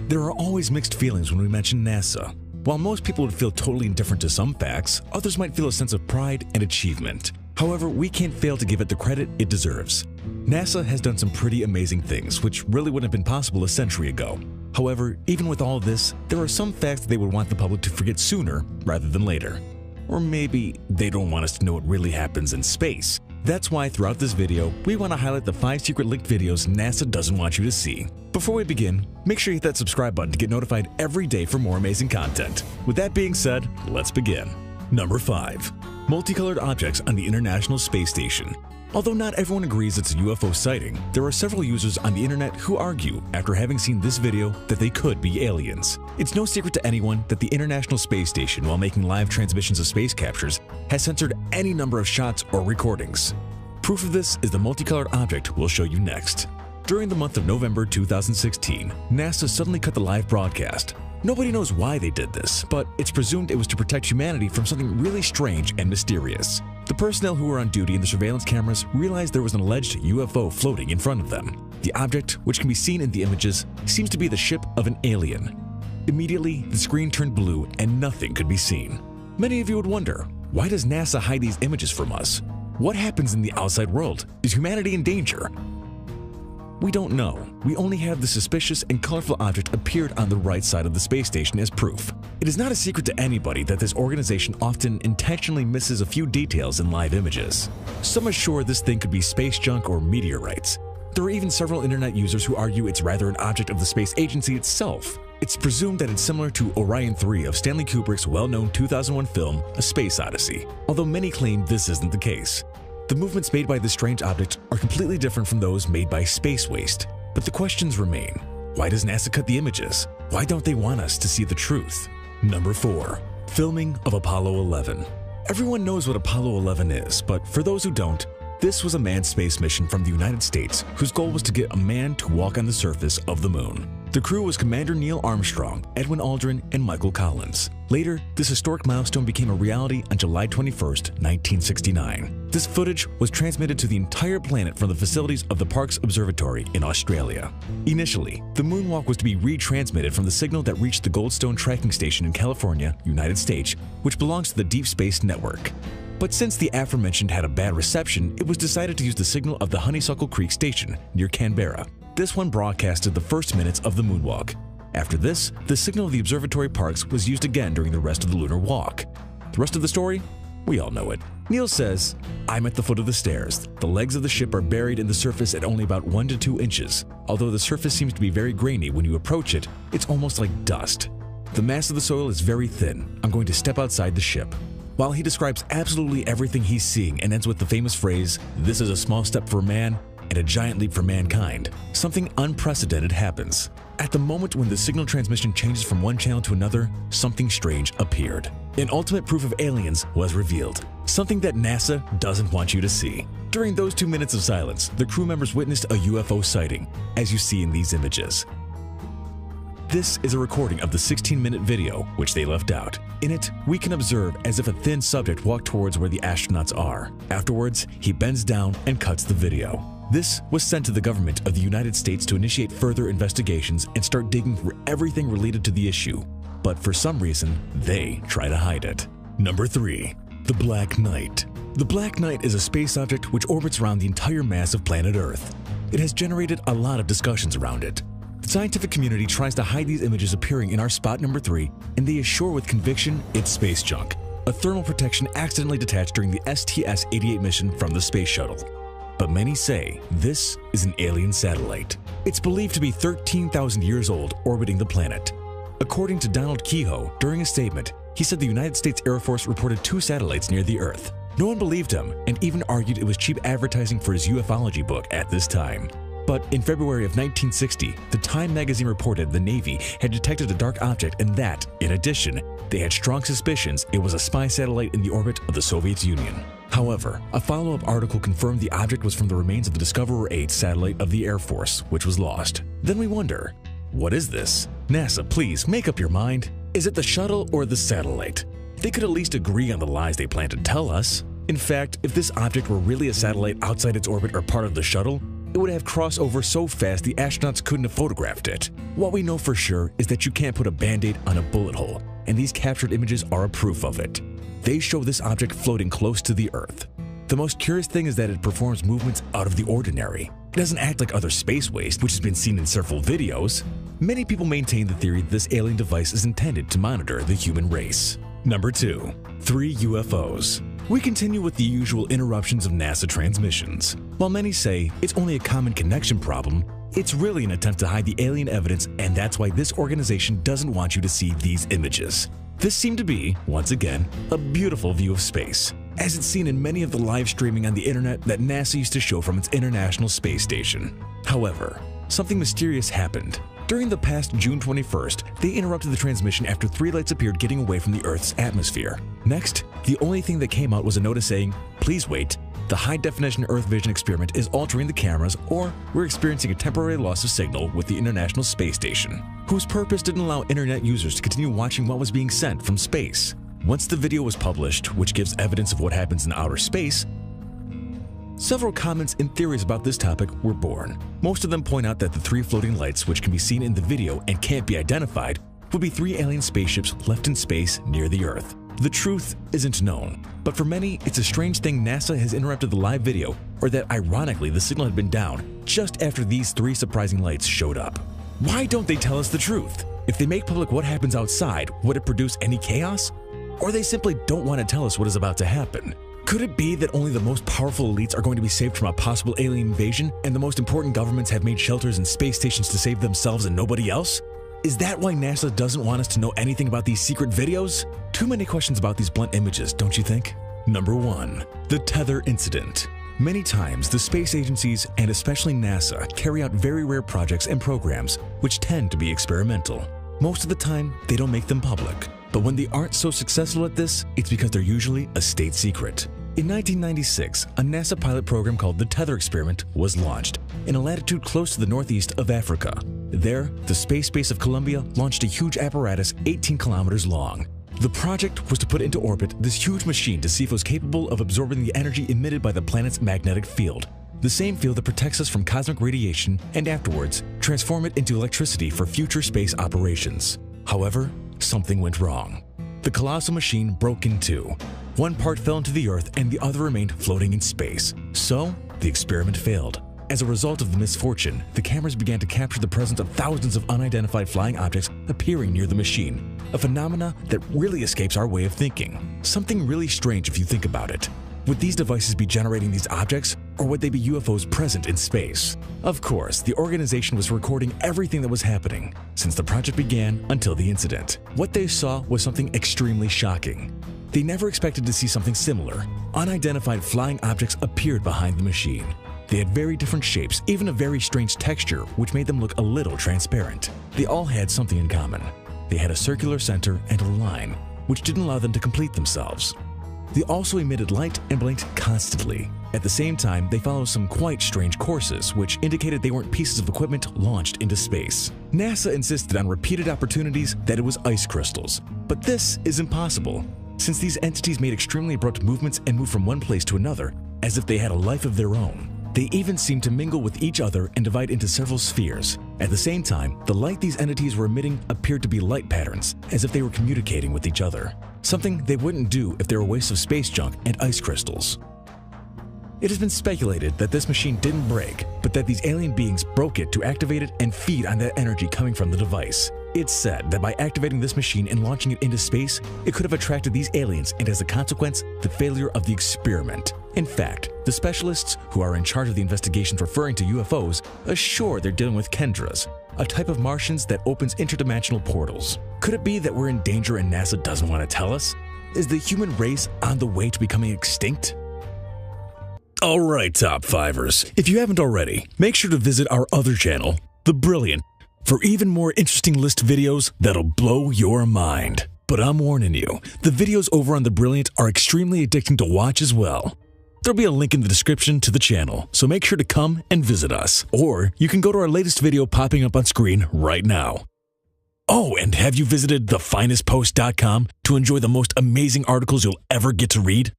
There are always mixed feelings when we mention NASA. While most people would feel totally indifferent to some facts, others might feel a sense of pride and achievement. However, we can't fail to give it the credit it deserves. NASA has done some pretty amazing things, which really wouldn't have been possible a century ago. However, even with all of this, there are some facts that they would want the public to forget sooner rather than later. Or maybe they don't want us to know what really happens in space. That's why throughout this video, we want to highlight the 5 secret leaked videos NASA doesn't want you to see. Before we begin, make sure you hit that subscribe button to get notified every day for more amazing content. With that being said, let's begin. Number 5. Multicolored objects on the International Space Station. Although not everyone agrees it's a UFO sighting, there are several users on the internet who argue, after having seen this video, that they could be aliens. It's no secret to anyone that the International Space Station, while making live transmissions of space captures, has censored any number of shots or recordings. Proof of this is the multicolored object we'll show you next. During the month of November 2016, NASA suddenly cut the live broadcast. Nobody knows why they did this, but it's presumed it was to protect humanity from something really strange and mysterious. The personnel who were on duty in the surveillance cameras realized there was an alleged UFO floating in front of them. The object, which can be seen in the images, seems to be the ship of an alien. Immediately, the screen turned blue and nothing could be seen. Many of you would wonder, why does NASA hide these images from us? What happens in the outside world? Is humanity in danger? We don't know. We only have the suspicious and colorful object appeared on the right side of the space station as proof. It is not a secret to anybody that this organization often intentionally misses a few details in live images. Some are sure this thing could be space junk or meteorites. There are even several internet users who argue it's rather an object of the space agency itself. It's presumed that it's similar to Orion 3 of Stanley Kubrick's well-known 2001 film, A Space Odyssey, although many claim this isn't the case. The movements made by this strange object are completely different from those made by space waste. But the questions remain. Why does NASA cut the images? Why don't they want us to see the truth? Number 4. Filming of Apollo 11. Everyone knows what Apollo 11 is, but for those who don't, this was a manned space mission from the United States whose goal was to get a man to walk on the surface of the moon. The crew was Commander Neil Armstrong, Edwin Aldrin, and Michael Collins. Later, this historic milestone became a reality on July 21, 1969. This footage was transmitted to the entire planet from the facilities of the Parkes Observatory in Australia. Initially, the moonwalk was to be retransmitted from the signal that reached the Goldstone tracking station in California, United States, which belongs to the Deep Space Network. But since the aforementioned had a bad reception, it was decided to use the signal of the Honeysuckle Creek Station near Canberra. This one broadcasted the first minutes of the moonwalk. After this, the signal of the observatory Parkes was used again during the rest of the lunar walk. The rest of the story? We all know it. Neil says, "I'm at the foot of the stairs. The legs of the ship are buried in the surface at only about 1 to 2 inches. Although the surface seems to be very grainy when you approach it, it's almost like dust. The mass of the soil is very thin. I'm going to step outside the ship." While he describes absolutely everything he's seeing and ends with the famous phrase, "This is a small step for man and a giant leap for mankind," something unprecedented happens. At the moment when the signal transmission changes from one channel to another, something strange appeared. An ultimate proof of aliens was revealed, something that NASA doesn't want you to see. During those 2 minutes of silence, the crew members witnessed a UFO sighting, as you see in these images. This is a recording of the 16-minute video, which they left out. In it, we can observe as if a thin subject walked towards where the astronauts are. Afterwards, he bends down and cuts the video. This was sent to the government of the United States to initiate further investigations and start digging for everything related to the issue. But for some reason, they try to hide it. Number 3. The Black Knight. The Black Knight is a space object which orbits around the entire mass of planet Earth. It has generated a lot of discussions around it. The scientific community tries to hide these images appearing in our spot number 3, and they assure with conviction it's space junk, a thermal protection accidentally detached during the STS-88 mission from the space shuttle. But many say this is an alien satellite. It's believed to be 13,000 years old, orbiting the planet. According to Donald Kehoe, during a statement, he said the United States Air Force reported 2 satellites near the Earth. No one believed him, and even argued it was cheap advertising for his ufology book at this time. But in February of 1960, the Time magazine reported the Navy had detected a dark object and that, in addition, they had strong suspicions it was a spy satellite in the orbit of the Soviet Union. However, a follow-up article confirmed the object was from the remains of the Discoverer 8 satellite of the Air Force, which was lost. Then we wonder, what is this? NASA, please make up your mind. Is it the shuttle or the satellite? They could at least agree on the lies they plan to tell us. In fact, if this object were really a satellite outside its orbit or part of the shuttle, it would have crossed over so fast the astronauts couldn't have photographed it. What we know for sure is that you can't put a band-aid on a bullet hole, and these captured images are a proof of it. They show this object floating close to the Earth. The most curious thing is that it performs movements out of the ordinary. It doesn't act like other space waste, which has been seen in several videos. Many people maintain the theory that this alien device is intended to monitor the human race. Number 2. 3 UFOs. We continue with the usual interruptions of NASA transmissions. While many say it's only a common connection problem, it's really an attempt to hide the alien evidence, and that's why this organization doesn't want you to see these images. This seemed to be, once again, a beautiful view of space, as it's seen in many of the live streaming on the internet that NASA used to show from its International Space Station. However, something mysterious happened. During the past June 21st, they interrupted the transmission after 3 lights appeared getting away from the Earth's atmosphere. Next, the only thing that came out was a notice saying, "Please wait, the high-definition Earth vision experiment is altering the cameras, or we're experiencing a temporary loss of signal with the International Space Station," whose purpose didn't allow internet users to continue watching what was being sent from space. Once the video was published, which gives evidence of what happens in outer space, several comments and theories about this topic were born. Most of them point out that the 3 floating lights, which can be seen in the video and can't be identified, would be 3 alien spaceships left in space near the Earth. The truth isn't known, but for many, it's a strange thing NASA has interrupted the live video, or that ironically the signal had been down just after these 3 surprising lights showed up. Why don't they tell us the truth? If they make public what happens outside, would it produce any chaos? Or they simply don't want to tell us what is about to happen? Could it be that only the most powerful elites are going to be saved from a possible alien invasion, and the most important governments have made shelters and space stations to save themselves and nobody else? Is that why NASA doesn't want us to know anything about these secret videos? Too many questions about these blunt images, don't you think? Number 1. The Tether Incident. Many times, the space agencies, and especially NASA, carry out very rare projects and programs which tend to be experimental. Most of the time, they don't make them public. But when they aren't so successful at this, it's because they're usually a state secret. In 1996, a NASA pilot program called the Tether Experiment was launched in a latitude close to the northeast of Africa. There, the space base of Columbia launched a huge apparatus 18 kilometers long. The project was to put into orbit this huge machine to see if it was capable of absorbing the energy emitted by the planet's magnetic field, the same field that protects us from cosmic radiation, and afterwards, transform it into electricity for future space operations. However, something went wrong. The colossal machine broke in 2. One part fell into the Earth and the other remained floating in space. So, the experiment failed. As a result of the misfortune, the cameras began to capture the presence of thousands of unidentified flying objects appearing near the machine, a phenomena that really escapes our way of thinking. Something really strange if you think about it. Would these devices be generating these objects, or would they be UFOs present in space? Of course, the organization was recording everything that was happening, since the project began until the incident. What they saw was something extremely shocking. They never expected to see something similar. Unidentified flying objects appeared behind the machine. They had very different shapes, even a very strange texture, which made them look a little transparent. They all had something in common. They had a circular center and a line, which didn't allow them to complete themselves. They also emitted light and blinked constantly. At the same time, they followed some quite strange courses, which indicated they weren't pieces of equipment launched into space. NASA insisted on repeated opportunities that it was ice crystals, but this is impossible, since these entities made extremely abrupt movements and moved from one place to another, as if they had a life of their own. They even seemed to mingle with each other and divide into several spheres. At the same time, the light these entities were emitting appeared to be light patterns, as if they were communicating with each other. Something they wouldn't do if they were wastes of space junk and ice crystals. It has been speculated that this machine didn't break, but that these alien beings broke it to activate it and feed on that energy coming from the device. It's said that by activating this machine and launching it into space, it could have attracted these aliens and as a consequence, the failure of the experiment. In fact, the specialists who are in charge of the investigations referring to UFOs assure they're dealing with Kendras, a type of Martians that opens interdimensional portals. Could it be that we're in danger and NASA doesn't want to tell us? Is the human race on the way to becoming extinct? Alright, Top Fivers, if you haven't already, make sure to visit our other channel, The Brilliant, for even more interesting list videos that'll blow your mind. But I'm warning you, the videos over on The Brilliant are extremely addicting to watch as well. There'll be a link in the description to the channel, so make sure to come and visit us. Or you can go to our latest video popping up on screen right now. Oh, and have you visited thefinestpost.com to enjoy the most amazing articles you'll ever get to read?